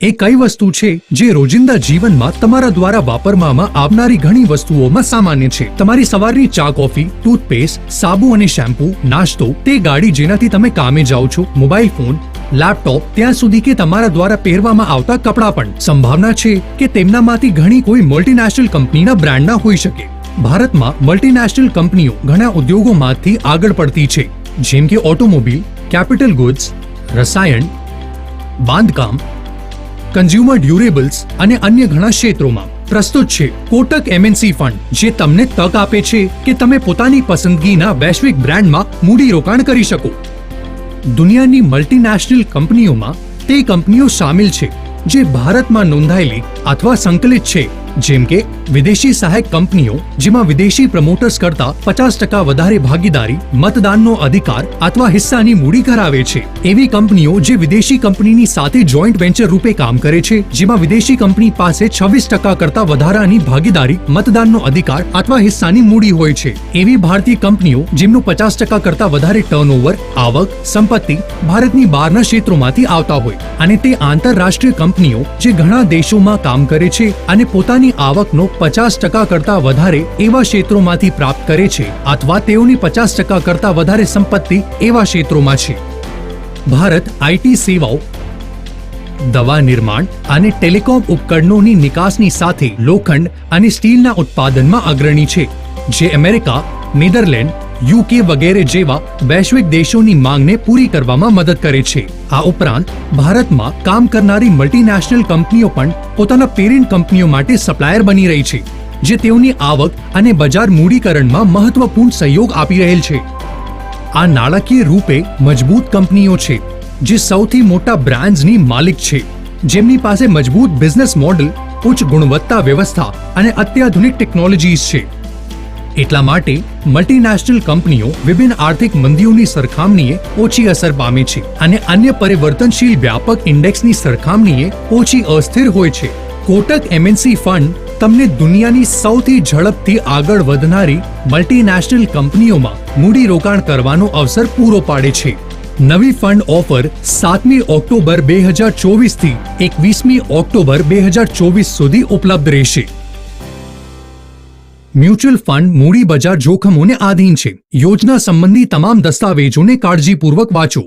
એ કઈ વસ્તુ છે જે રોજિંદા જીવનમાં તમારા દ્વારા વાપરવામાં આવનારી ઘણી વસ્તુઓમાં સામાન્ય છે? તમારી સવારની ચા, કોફી, ટૂથપેસ્ટ, સાબુ અને શેમ્પૂ, નાસ્તો, તે ગાડી જેનાથી તમે કામે જાઓ છો, મોબાઈલ ફોન, લેપટોપ, ત્યાં સુધી કે તમારા દ્વારા પહેરવામાં આવતા કપડાં પણ. સંભાવના છે કે તેમનામાંથી ઘણી કોઈ મલ્ટીનેશનલ કંપનીના બ્રાન્ડના હોઈ શકે. ભારતમાં મલ્ટીનેશનલ કંપનીઓ ઘણા ઉદ્યોગોમાંથી આગળ પડતી છે, જેમ કે ઓટોમોબાઈલ, કેપિટલ ગુડ્સ, રસાયણ, બાંધકામ, કન્ઝ્યુમર ડ્યુરેબલ્સ અને અન્ય ઘણા ક્ષેત્રોમાં. પ્રસ્તુત છે કોટક એમએનસી ફંડ, જે તમને તક આપે છે કે તમે પોતાની પસંદગીના વૈશ્વિક બ્રાન્ડમાં મૂડીરોકાણ કરી શકો. દુનિયાની મલ્ટીનેશનલ કંપનીઓમાં તે કંપનીઓ શામેલ છે જે ભારતમાં નોંધાયેલી અથવા સંકલિત છે, જેમ કે વિદેશી સહાયક કંપનીઓ, જેમાં વિદેશી પ્રમોટર્સ કરતા 50% વધારે ભાગીદારી, મતદાનનો અધિકાર અથવા હિસ્સાની મૂડી ધરાવે છે. એવી કંપનીઓ જે વિદેશી કંપનીની સાથે જોઈન્ટ વેન્ચર રૂપે કામ કરે છે, જેમાં વિદેશી કંપની પાસે 26% કરતા વધારાની ભાગીદારી, મતદાનનો અધિકાર અથવા હિસ્સાની મૂડી હોય છે. એવી ભારતીય કંપનીઓ જેમનું 50% કરતા વધારે ટર્નઓવર, આવક, સંપત્તિ ભારતની બહારના ક્ષેત્રોમાંથી આવતા હોય, અને તે આંતરરાષ્ટ્રીય કંપનીઓ જે ઘણા દેશોમાં કામ કરે છે અને પોતાની આવકનો 50% કરતા વધારે એવા ક્ષેત્રોમાંથી પ્રાપ્ત કરે છે, અથવા તેઓની 50% કરતા વધારે સંપત્તિ એવા ક્ષેત્રોમાં છે. ભારત આઈટી સેવાઓ, દવા નિર્માણ અને ટેલિકોમ ઉપકરણોની નિકાસની સાથે લોખંડ અને સ્ટીલના ઉત્પાદનમાં અગ્રણી છે, જે અમેરિકા, નેધરલેન્ડ, યુકે વગેરે જેવા વૈશ્વિક દેશોની માંગને પૂરી કરવામાં મદદ કરે છે. આ ઉપરાંત ભારતમાં કામ કરનારી મલ્ટીનેશનલ કંપનીઓ પણ પોતાના પેરેન્ટ કંપનીઓ માટે સપ્લાયર બની રહી છે, જે તેઓની આવક અને બજાર મૂડીકરણમાં મહત્વપૂર્ણ સહયોગ આપી રહેલ છે. આ નાણાકીય રૂપે મજબૂત કંપનીઓ છે જે સૌથી મોટા બ્રાન્ડ્સની માલિક છે, જેમની પાસે મજબૂત બિઝનેસ મોડેલ, ઉચ્ચ ગુણવત્તા વ્યવસ્થા અને અત્યાધુનિક ટેકનોલોજીસ છે. એટલા માટે મલ્ટીનેશનલ કંપનીઓ વિભિન્ન આર્થિક મંદીઓની સરખામણીએ ઓછી અસર પામે છે અને અન્ય પરિવર્તનશીલ વ્યાપક ઇન્ડેક્સની સરખામણીએ ઓછી અસ્થિર હોય છે. કોટક એમએનસી ફંડ તમને દુનિયાની સૌથી ઝડપથી આગળ વધનારી મલ્ટીનેશનલ કંપનીઓમાં મૂડીરોકાણ કરવાનો અવસર પૂરો પાડે છે. નવી ફંડ ઓફર 7મી ઓક્ટોબર 2024 થી 21મી ઓક્ટોબર 2024 સુધી ઉપલબ્ધ રહેશે. મ્યુચ્યુઅલ ફંડ મૂડી બજાર જોખમોને આધીન છે. યોજના સંબંધી તમામ દસ્તાવેજોને કાળજીપૂર્વક વાંચો.